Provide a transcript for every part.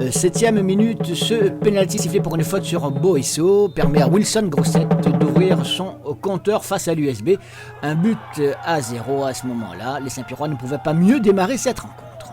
7e minute, ce pénalty sifflé pour une faute sur Boesso permet à Wilson Grosset d'ouvrir son compteur face à l'USB. Un but à 0 à ce moment-là. Les Saint-Pierrois ne pouvaient pas mieux démarrer cette rencontre.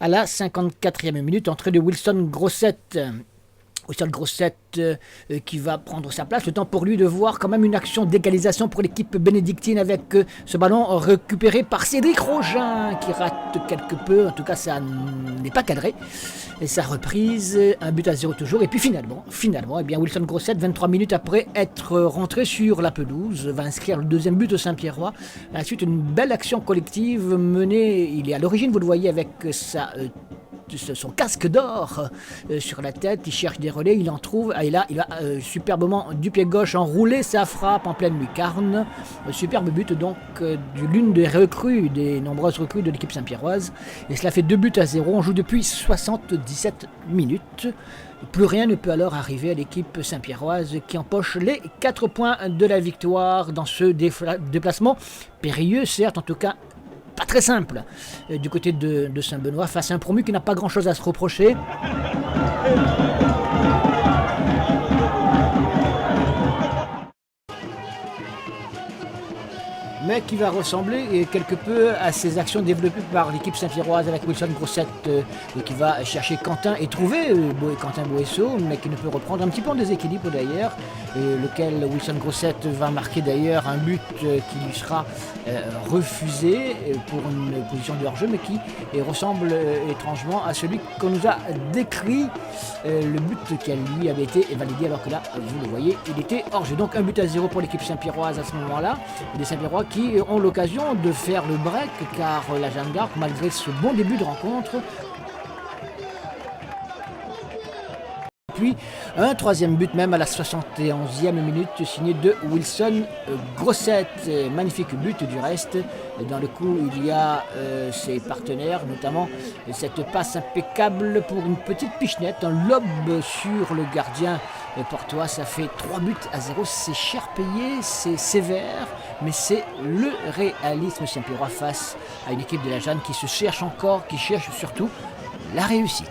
À la 54e minute, entrée de Wilson Grosset. Wilson Grosset qui va prendre sa place. Le temps pour lui de voir quand même une action d'égalisation pour l'équipe bénédictine avec ce ballon récupéré par Cédric Rogin qui rate quelque peu. En tout cas, ça n'est pas cadré. Et sa reprise, un but à 0 toujours. Et puis finalement, eh bien Wilson Grosset, 23 minutes après être rentré sur la pelouse, va inscrire le deuxième but au Saint-Pierrois. Ensuite, une belle action collective menée. Il est à l'origine, vous le voyez, avec son casque d'or sur la tête, il cherche des relais, il en trouve, et là il va superbement du pied gauche enrouler sa frappe en pleine lucarne. Superbe but donc de l'une des nombreuses recrues de l'équipe saint-pierroise, et cela fait 2 buts à 0, on joue depuis 77 minutes. Plus rien ne peut alors arriver à l'équipe saint-pierroise qui empoche les 4 points de la victoire dans ce déplacement périlleux, certes, en tout cas pas très simple du côté de Saint-Benoît face à un promu qui n'a pas grand chose à se reprocher. Mais qui va ressembler quelque peu à ces actions développées par l'équipe saint-pierroise avec Wilson Grosset qui va chercher Quentin et trouver Quentin Boesso, mais qui ne peut reprendre un petit peu en déséquilibre d'ailleurs, lequel Wilson Grosset va marquer d'ailleurs un but qui lui sera refusé pour une position de hors-jeu, mais qui ressemble étrangement à celui qu'on nous a décrit, le but qui lui avait été validé, alors que là, vous le voyez, il était hors-jeu. Donc un but à 0 pour l'équipe saint-pierroise à ce moment-là, des Saint-Pierrois qui ont l'occasion de faire le break, car la Jeanne d'Arc, malgré ce bon début de rencontre, puis un troisième but même à la 71e minute signé de Wilson Grosset. Magnifique but du reste. Dans le coup, il y a ses partenaires, notamment cette passe impeccable pour une petite pichenette, un lob sur le gardien portois. Ça fait 3 buts à 0. C'est cher payé, c'est sévère, mais c'est le réalisme saint-pierrois face à une équipe de la Jeanne qui se cherche encore, qui cherche surtout la réussite.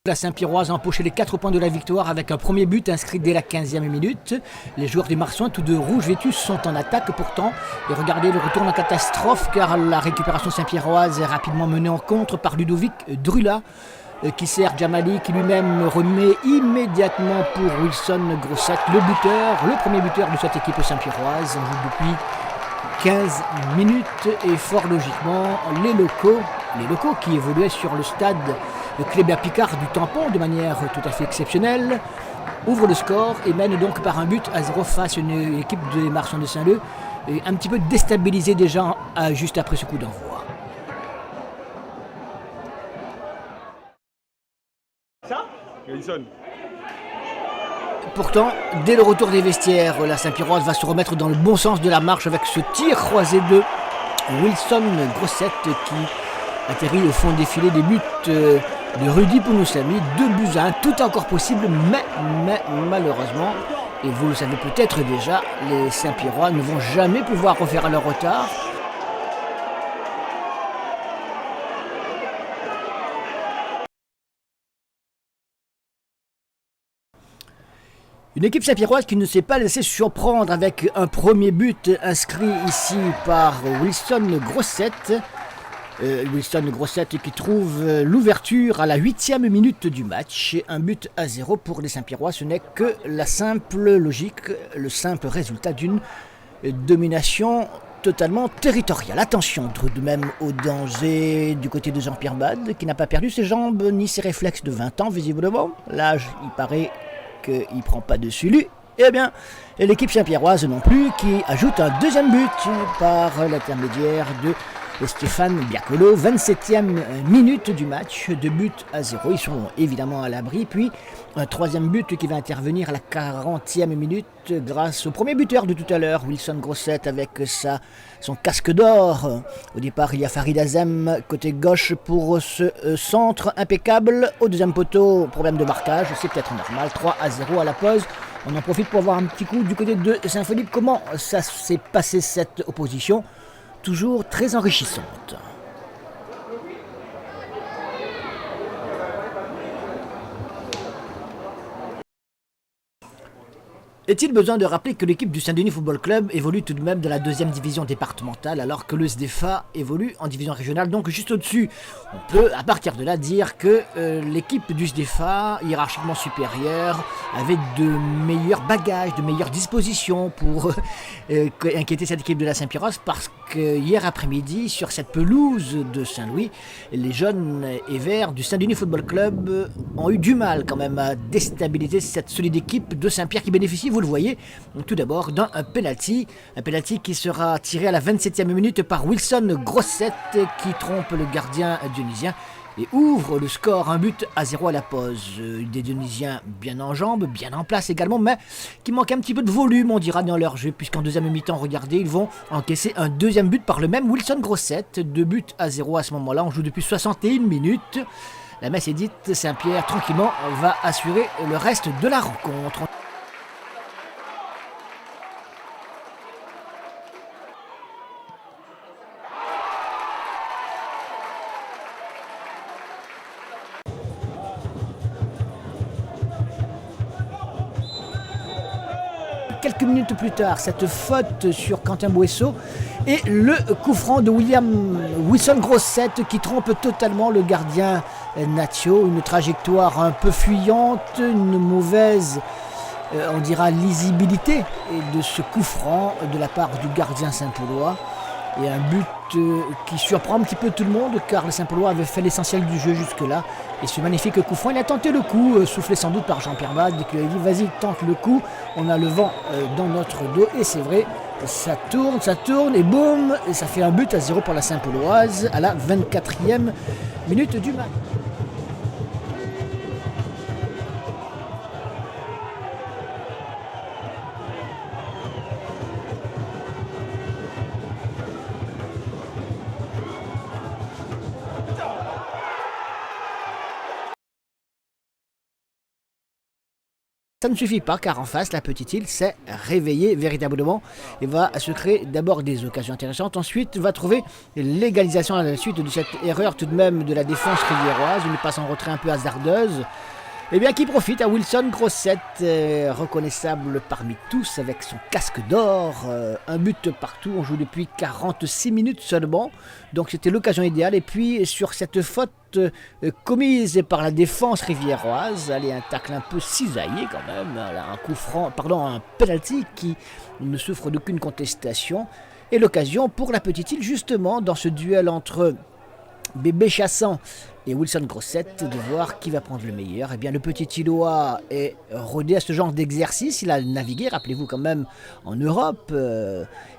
La Saint-Pierroise a empoché les 4 points de la victoire avec un premier but inscrit dès la 15e minute. Les joueurs des Marsouins, tous deux rouges vêtus, sont en attaque pourtant. Et regardez le retour en catastrophe, car la récupération saint-pierroise est rapidement menée en contre par Ludovic Drula, qui sert Djamali, qui lui-même remet immédiatement pour Wilson Grosset, le premier buteur de cette équipe saint-pierroise. On joue depuis 15 minutes et fort logiquement, les locaux qui évoluaient sur le stade Kléber-Picard du Tampon de manière tout à fait exceptionnelle, ouvrent le score et mènent donc par un but à 0 face à une équipe des Marsouins de Saint-Leu, un petit peu déstabilisée déjà juste après ce coup d'envoi. Ça Wilson. Pourtant, dès le retour des vestiaires, la Saint-Pierroise va se remettre dans le bon sens de la marche avec ce tir croisé de Wilson Grosset qui atterrit au fond des filets, des buts de Rudy Pounoussami, 2 buts à 1, tout est encore possible, mais malheureusement, et vous le savez peut-être déjà, les Saint-Pierrois ne vont jamais pouvoir refaire leur retard. Une équipe saint-pierroise qui ne s'est pas laissée surprendre avec un premier but inscrit ici par Wilson Grosset. Wilson Grosset qui trouve l'ouverture à la 8e minute du match. Un but à 0 pour les Saint-Pierrois. Ce n'est que la simple logique, le simple résultat d'une domination totalement territoriale. Attention tout de même au danger du côté de Jean-Pierre Bade, qui n'a pas perdu ses jambes ni ses réflexes de 20 ans visiblement. L'âge, il paraît qu'il ne prend pas dessus lui. Eh bien, l'équipe saint-pierroise non plus, qui ajoute un deuxième but par l'intermédiaire de Stéphane Biacolo, 27e minute du match, 2-0. Ils sont évidemment à l'abri. Puis un troisième but qui va intervenir à la 40e minute grâce au premier buteur de tout à l'heure, Wilson Grosset avec son casque d'or. Au départ, il y a Farid Azem côté gauche pour ce centre impeccable. Au deuxième poteau, problème de marquage, c'est peut-être normal, 3-0 à la pause. On en profite pour avoir un petit coup du côté de Saint-Philippe. Comment ça s'est passé cette opposition ? Toujours très enrichissante. Est-il besoin de rappeler que l'équipe du Saint-Denis Football Club évolue tout de même dans la deuxième division départementale alors que le SDFA évolue en division régionale, donc juste au-dessus. On peut à partir de là dire que l'équipe du SDFA, hiérarchiquement supérieure, avait de meilleurs bagages, de meilleures dispositions pour inquiéter cette équipe de la Saint-Pierroz, parce que hier après-midi, sur cette pelouse de Saint-Louis, les jaunes et verts du Saint-Denis Football Club ont eu du mal quand même à déstabiliser cette solide équipe de Saint-Pierre qui bénéficie, vous le voyez, tout d'abord d'un penalty qui sera tiré à la 27e minute par Wilson Grosset qui trompe le gardien dionysien et ouvre le score, 1-0 à la pause. Des Dionysiens bien en jambes, bien en place également, mais qui manquent un petit peu de volume, on dira, dans leur jeu, puisqu'en deuxième mi-temps, regardez, ils vont encaisser un deuxième but par le même Wilson Grosset, 2-0 à ce moment-là, on joue depuis 61 minutes. La messe est dite, Saint-Pierre, tranquillement, va assurer le reste de la rencontre. Quelques minutes plus tard, cette faute sur Quentin Bouesso et le coup franc de Wilson Grosset qui trompe totalement le gardien Natio. Une trajectoire un peu fuyante, une mauvaise, on dira, lisibilité de ce coup franc de la part du gardien Saint-Paulois. Et un but qui surprend un petit peu tout le monde car le Saint-Paulois avait fait l'essentiel du jeu jusque-là. Et ce magnifique coup franc, il a tenté le coup, soufflé sans doute par Jean-Pierre Bade, qui lui a dit vas-y, tente le coup, on a le vent dans notre dos. Et c'est vrai, ça tourne et boum, et ça fait 1-0 pour la Saint-Pauloise à la 24e minute du match. Ça ne suffit pas car en face, la petite île s'est réveillée véritablement et va se créer d'abord des occasions intéressantes. Ensuite, va trouver l'égalisation à la suite de cette erreur tout de même de la défense riviéroise, une passe en retrait un peu hasardeuse. Et bien qui profite à Wilson Grosset, reconnaissable parmi tous avec son casque d'or, un but partout, on joue depuis 46 minutes seulement, donc c'était l'occasion idéale. Et puis sur cette faute commise par la défense riviéroise, allez, un tacle un peu cisaillé quand même, un coup franc, un penalty qui ne souffre d'aucune contestation, et l'occasion pour la petite île justement dans ce duel entre Bébé Chassant et Wilson Grosset de voir qui va prendre le meilleur. Eh bien, le petit Îlois est rodé à ce genre d'exercice. Il a navigué, rappelez-vous quand même, en Europe.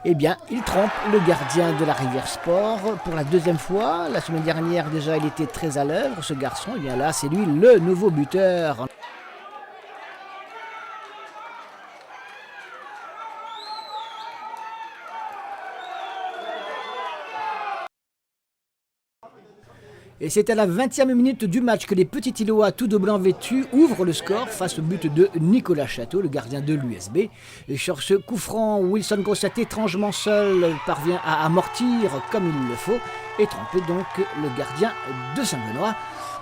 Eh bien, il trompe le gardien de la Rivière Sport pour la deuxième fois. La semaine dernière, déjà, il était très à l'œuvre, ce garçon. Eh bien là, c'est lui le nouveau buteur. Et c'est à la 20e minute du match que les petits Îlois, tout de blanc vêtus, ouvrent le score face au but de Nicolas Château, le gardien de l'USB. Et sur ce coup franc, Wilson Grosset, étrangement seul, parvient à amortir comme il le faut et tromper donc le gardien de Saint-Benoît.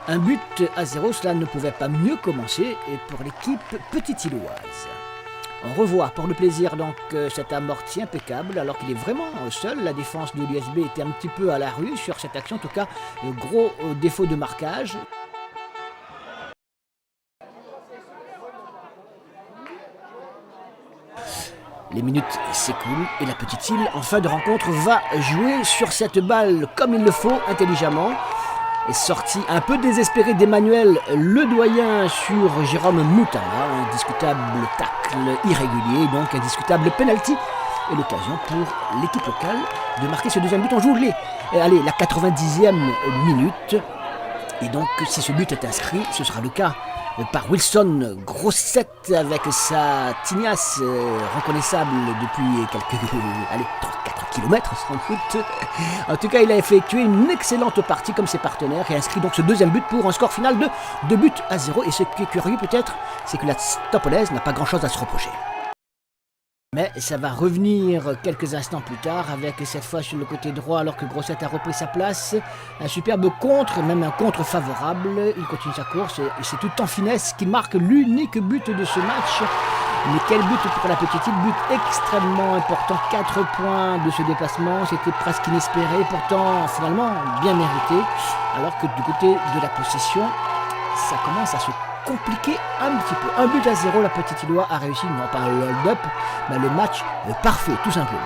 1-0, cela ne pouvait pas mieux commencer pour l'équipe petite Îloise. On revoit pour le plaisir donc cet amorti impeccable alors qu'il est vraiment seul. La défense de l'USB était un petit peu à la rue sur cette action, en tout cas gros défaut de marquage. Les minutes s'écoulent et la petite île en fin de rencontre va jouer sur cette balle comme il le faut, intelligemment. Est sorti un peu désespéré d'Emmanuel Ledoyen sur Jérôme Moutama, un discutable tacle irrégulier, donc un discutable penalty et l'occasion pour l'équipe locale de marquer ce deuxième but. On joue la 90e minute. Et donc, si ce but est inscrit, ce sera le cas par Wilson Grossette avec sa tignasse reconnaissable depuis quelques 34 km sans doute. En tout cas, il a effectué une excellente partie comme ses partenaires et inscrit donc ce deuxième but pour un score final de 2-0. Et ce qui est curieux peut-être, c'est que la Stopolaise n'a pas grand-chose à se reprocher. Mais ça va revenir quelques instants plus tard avec cette fois sur le côté droit alors que Grossette a repris sa place. Un superbe contre, même un contre favorable. Il continue sa course et c'est tout en finesse qu'il marque l'unique but de ce match. Mais quel but pour la petite île, but extrêmement important, 4 points de ce déplacement, c'était presque inespéré, pourtant finalement bien mérité. Alors que du côté de la possession, ça commence à se compliqué un petit peu. 1-0, la petite îloise a réussi, non pas un hold-up, mais le match parfait, tout simplement.